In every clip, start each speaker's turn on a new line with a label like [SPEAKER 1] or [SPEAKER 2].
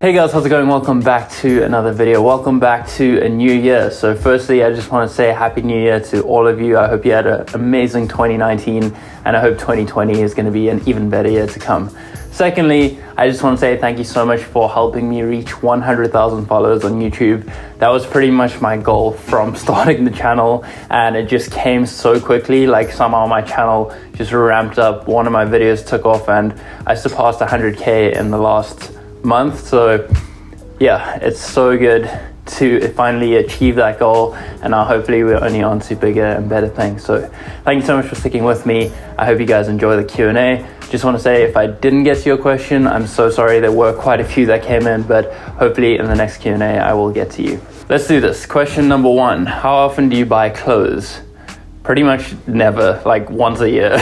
[SPEAKER 1] Hey guys, how's it going? Welcome back to another video. Welcome back to a new year. So firstly, I just want to say Happy New Year to all of you. I hope you had an amazing 2019 and I hope 2020 is going to be an even better year to come. Secondly, I just want to say thank you so much for helping me reach 100,000 followers on YouTube. That was pretty much my goal from starting the channel, and it just came so quickly. Like somehow my channel just ramped up. One of my videos took off and I surpassed 100K in the last month. So yeah, it's so good to finally achieve that goal, and now hopefully we're only on to bigger and better things. So thank you so much for sticking with me. I hope you guys enjoy the Q&A. Just want to say, if I didn't get to your question, I'm so sorry. There were quite a few that came in, but hopefully in the next Q&A I will get to you. Let's do this. Question number 1, how often do you buy clothes? Pretty much never, like once a year.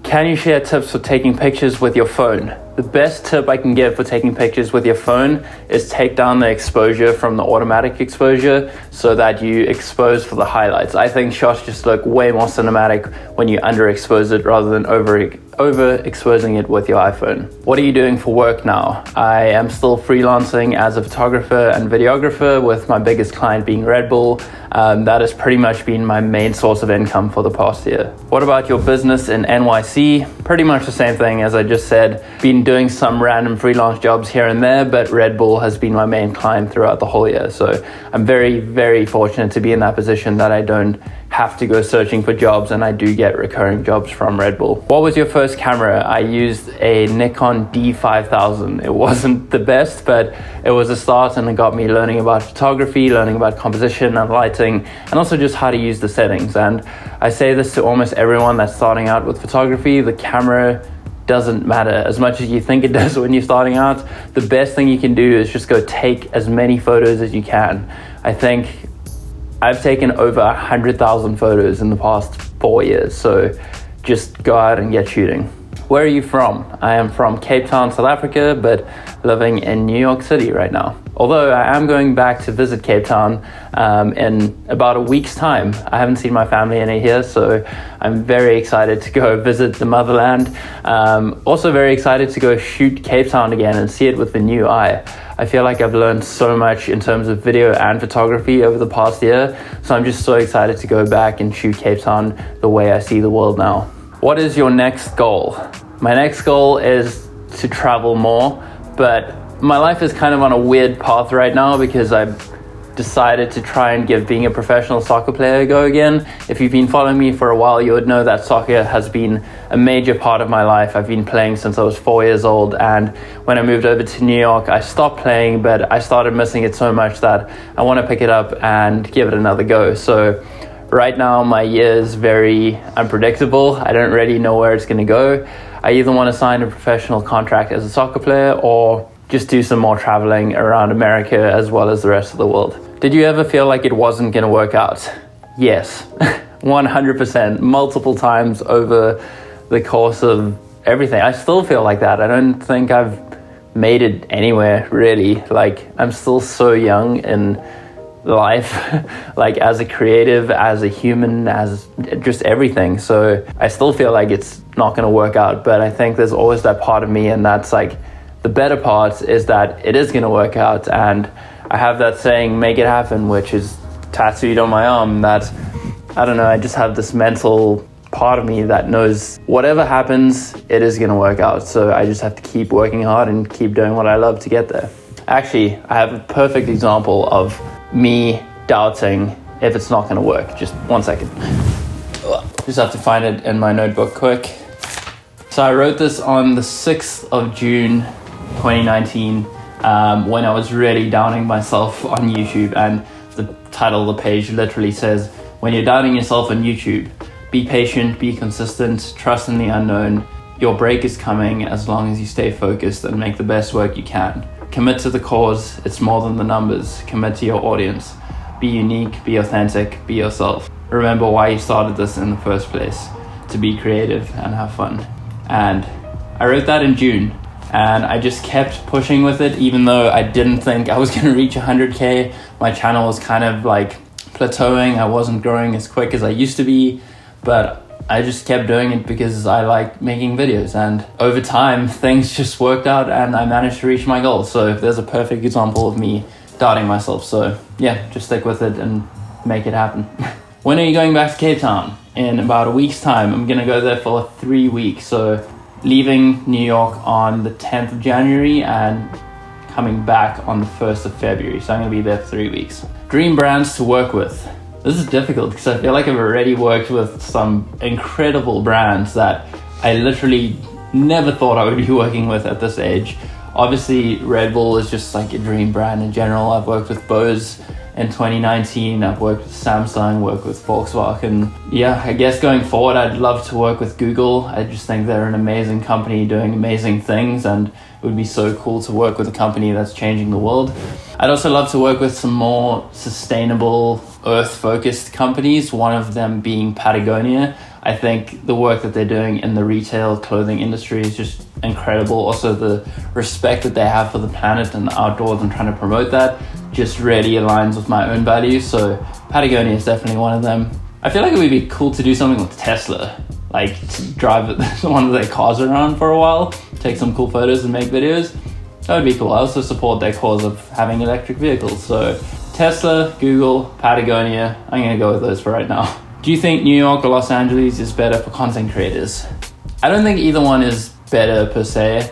[SPEAKER 1] Can you share tips for taking pictures with your phone? The best tip I can give for taking pictures with your phone is take down the exposure from the automatic exposure so that you expose for the highlights. I think shots just look way more cinematic when you underexpose it rather than overexposing it with your iPhone. What are you doing for work now? I am still freelancing as a photographer and videographer, with my biggest client being Red Bull. That has pretty much been my main source of income for the past year. What about your business in NYC? Pretty much the same thing as I just said. Been doing some random freelance jobs here and there, but Red Bull has been my main client throughout the whole year. So I'm very, very fortunate to be in that position that I don't have to go searching for jobs, and I do get recurring jobs from Red Bull. What was your first camera? I used a Nikon D5000. It wasn't the best, but it was a start, and it got me learning about photography, learning about composition and lighting, and also just how to use the settings. And I say this to almost everyone that's starting out with photography: the camera doesn't matter as much as you think it does when you're starting out. The best thing you can do is just go take as many photos as you can. I think I've taken over 100,000 photos in the past 4 years, so just go out and get shooting. Where are you from? I am from Cape Town, South Africa, but living in New York City right now. Although I am going back to visit Cape Town in about a week's time. I haven't seen my family in a year, so I'm very excited to go visit the motherland. Also very excited to go shoot Cape Town again and see it with the new eye. I feel like I've learned so much in terms of video and photography over the past year, so I'm just so excited to go back and shoot Cape Town the way I see the world now. What is your next goal? My next goal is to travel more, but my life is kind of on a weird path right now because I've decided to try and give being a professional soccer player a go again. If you've been following me for a while, you would know that soccer has been a major part of my life. I've been playing since I was 4 years old, and when I moved over to New York, I stopped playing, but I started missing it so much that I want to pick it up and give it another go. So right now, my year is very unpredictable. I don't really know where it's going to go. I either want to sign a professional contract as a soccer player or just do some more traveling around America as well as the rest of the world. Did you ever feel like it wasn't going to work out? Yes, 100%, multiple times over the course of everything. I still feel like that. I don't think I've made it anywhere really. Like, I'm still so young in life, like as a creative, as a human, as just everything. So I still feel like it's not going to work out, but I think there's always that part of me, and that's like the better part is that it is going to work out. And I have that saying, make it happen, which is tattooed on my arm, that I don't know, I just have this mental part of me that knows whatever happens, it is going to work out. So I just have to keep working hard and keep doing what I love to get there. Actually, I have a perfect example of me doubting if it's not going to work. Just 1 second. Just have to find it in my notebook quick. So I wrote this on the 6th of June 2019 when I was really doubting myself on YouTube, and the title of the page literally says, when you're doubting yourself on YouTube, be patient, be consistent, trust in the unknown. Your break is coming as long as you stay focused and make the best work you can. Commit to the cause, it's more than the numbers. Commit to your audience. Be unique, be authentic, be yourself. Remember why you started this in the first place, to be creative and have fun. And I wrote that in June, and I just kept pushing with it, even though I didn't think I was going to reach 100K. My channel was kind of like plateauing. I wasn't growing as quick as I used to be, but I just kept doing it because I like making videos, and over time things just worked out and I managed to reach my goal. So there's a perfect example of me doubting myself. So yeah, just stick with it and make it happen. When are you going back to Cape Town? In about a week's time. I'm gonna go there for 3 weeks. So leaving New York on the 10th of January and coming back on the 1st of February. So I'm gonna be there for 3 weeks. Dream brands to work with. This is difficult because I feel like I've already worked with some incredible brands that I literally never thought I would be working with at this age. Obviously, Red Bull is just like a dream brand in general. I've worked with Bose in 2019. I've worked with Samsung, worked with Volkswagen. Yeah, I guess going forward, I'd love to work with Google. I just think they're an amazing company doing amazing things, and it would be so cool to work with a company that's changing the world. I'd also love to work with some more sustainable, earth-focused companies, one of them being Patagonia. I think the work that they're doing in the retail clothing industry is just incredible. Also, the respect that they have for the planet and the outdoors and trying to promote that just really aligns with my own values. So Patagonia is definitely one of them. I feel like it would be cool to do something with Tesla, like to drive one of their cars around for a while, take some cool photos and make videos. That would be cool. I also support their cause of having electric vehicles. So Tesla, Google, Patagonia, I'm gonna go with those for right now. Do you think New York or Los Angeles is better for content creators? I don't think either one is better per se.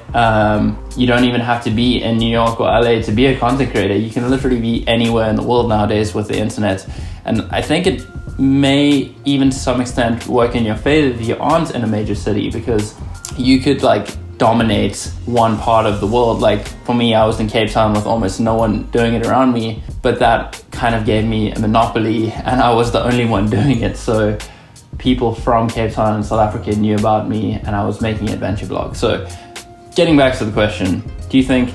[SPEAKER 1] You don't even have to be in New York or LA to be a content creator. You can literally be anywhere in the world nowadays with the internet. And I think it may even to some extent work in your favor if you aren't in a major city, because you could like dominate one part of the world. Like for me, I was in Cape Town with almost no one doing it around me, but that kind of gave me a monopoly and I was the only one doing it. So people from Cape Town and South Africa knew about me and I was making adventure vlogs. So getting back to the question, do you think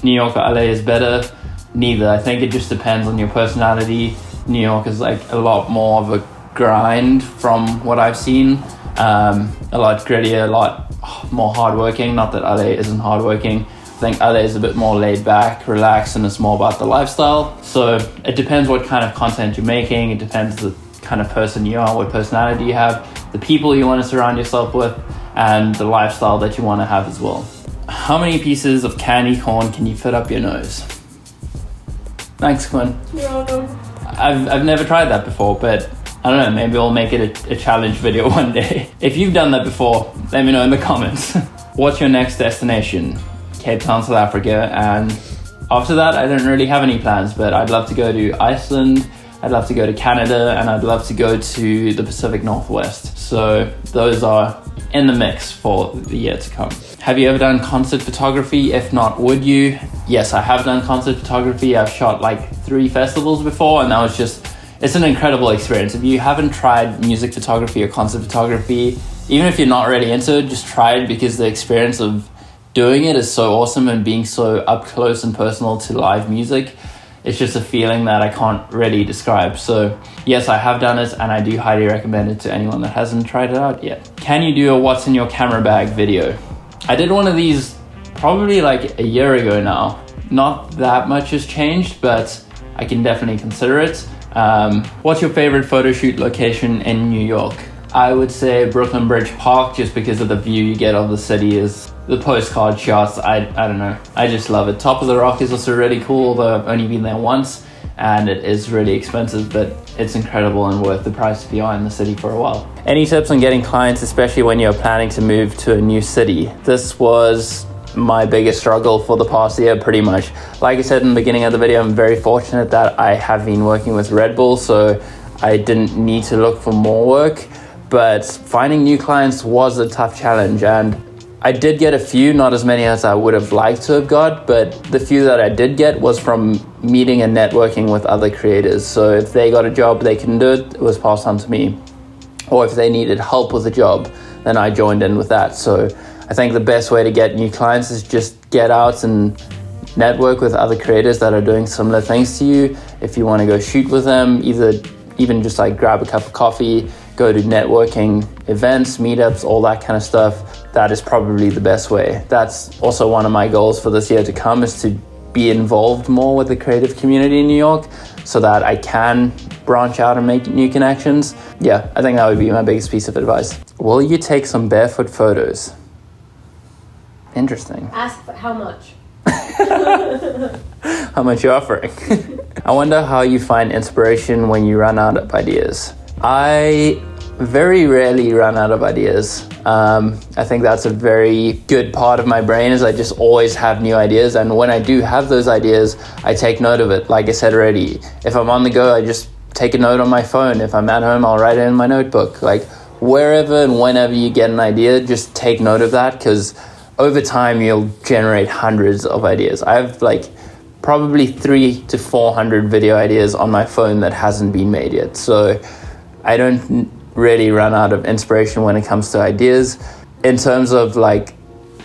[SPEAKER 1] New York or LA is better? Neither. I think it just depends on your personality. New York is like a lot more of a grind from what I've seen. A lot grittier, a lot more hardworking. Not that LA isn't hardworking. I think LA is a bit more laid back, relaxed, and it's more about the lifestyle. So it depends what kind of content you're making. It depends the kind of person you are, what personality you have, the people you want to surround yourself with, and the lifestyle that you want to have as well. How many pieces of candy corn can you fit up your nose? Thanks, Quinn.
[SPEAKER 2] You're welcome.
[SPEAKER 1] I've never tried that before, but I don't know, maybe I'll make it a challenge video one day. If you've done that before, let me know in the comments. What's your next destination? Cape Town, South Africa, and after that, I don't really have any plans, but I'd love to go to Iceland, I'd love to go to Canada, and I'd love to go to the Pacific Northwest. So those are in the mix for the year to come. Have you ever done concert photography? If not, would you? Yes, I have done concert photography. I've shot like 3 festivals before, and that was just, it's an incredible experience. If you haven't tried music photography or concert photography, even if you're not really into it, just try it, because the experience of doing it is so awesome, and being so up close and personal to live music, it's just a feeling that I can't really describe. So yes, I have done it, and I do highly recommend it to anyone that hasn't tried it out yet. Can you do a what's in your camera bag video? I did one of these probably like a year ago now. Not that much has changed, but I can definitely consider it. What's your favorite photo shoot location in New York? I would say Brooklyn Bridge Park, just because of the view you get of the city, is the postcard shots. I don't know, I just love it. Top of the Rock is also really cool, although I've only been there once, and it is really expensive, but it's incredible and worth the price if you are in the city for a while. Any tips on getting clients, especially when you're planning to move to a new city? This was my biggest struggle for the past year, pretty much. Like I said in the beginning of the video, I'm very fortunate that I have been working with Red Bull, so I didn't need to look for more work, but finding new clients was a tough challenge, and I did get a few, not as many as I would have liked to have got, but the few that I did get was from meeting and networking with other creators. So if they got a job they couldn't do it, it was passed on to me. Or if they needed help with a job, then I joined in with that. So I think the best way to get new clients is just get out and network with other creators that are doing similar things to you. If you want to go shoot with them, even just like grab a cup of coffee, go to networking events, meetups, all that kind of stuff. That is probably the best way. That's also one of my goals for this year to come, is to be involved more with the creative community in New York so that I can branch out and make new connections. Yeah, I think that would be my biggest piece of advice. Will you take some barefoot photos? Interesting.
[SPEAKER 2] Ask for how much.
[SPEAKER 1] How much you're offering. I wonder how you find inspiration when you run out of ideas. I very rarely run out of ideas. I think that's a very good part of my brain is I just always have new ideas, and when I do have those ideas, I take note of it. Like I said already, if I'm on the go, I just take a note on my phone. If I'm at home, I'll write it in my notebook. Like wherever and whenever you get an idea, just take note of that, because over time you'll generate hundreds of ideas. I have like probably 300 to 400 video ideas on my phone that hasn't been made yet. So I don't really run out of inspiration when it comes to ideas. In terms of like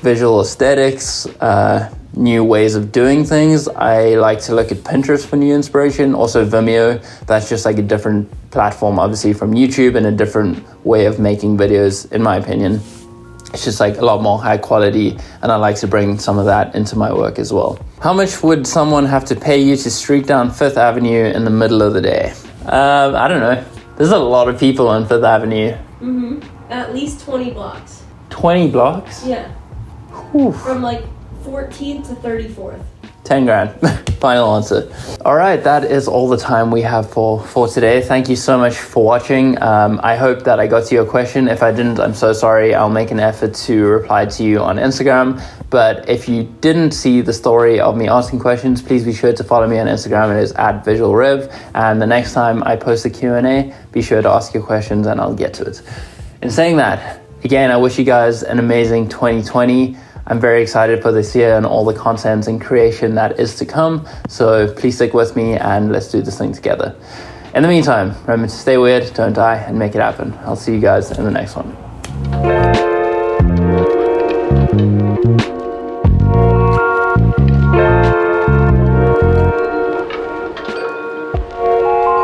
[SPEAKER 1] visual aesthetics, new ways of doing things, I like to look at Pinterest for new inspiration. Also Vimeo, that's just like a different platform obviously from YouTube and a different way of making videos in my opinion. It's just like a lot more high quality, and I like to bring some of that into my work as well. How much would someone have to pay you to streak down Fifth Avenue in the middle of the day? I don't know. There's a lot of people on Fifth Avenue.
[SPEAKER 2] At least 20 blocks.
[SPEAKER 1] 20 blocks?
[SPEAKER 2] Yeah.
[SPEAKER 1] Whew.
[SPEAKER 2] From like 14th to 34th.
[SPEAKER 1] 10 grand. Final answer. All right, that is all the time we have for today. Thank you so much for watching. I hope that I got to your question. If I didn't, I'm so sorry. I'll make an effort to reply to you on Instagram. But if you didn't see the story of me asking questions, please be sure to follow me on Instagram. It is @VisualRiv. And the next time I post a Q&A, be sure to ask your questions and I'll get to it. In saying that, again, I wish you guys an amazing 2020. I'm very excited for this year and all the content and creation that is to come. So please stick with me and let's do this thing together. In the meantime, remember to stay weird, don't die, and make it happen. I'll see you guys in the next one.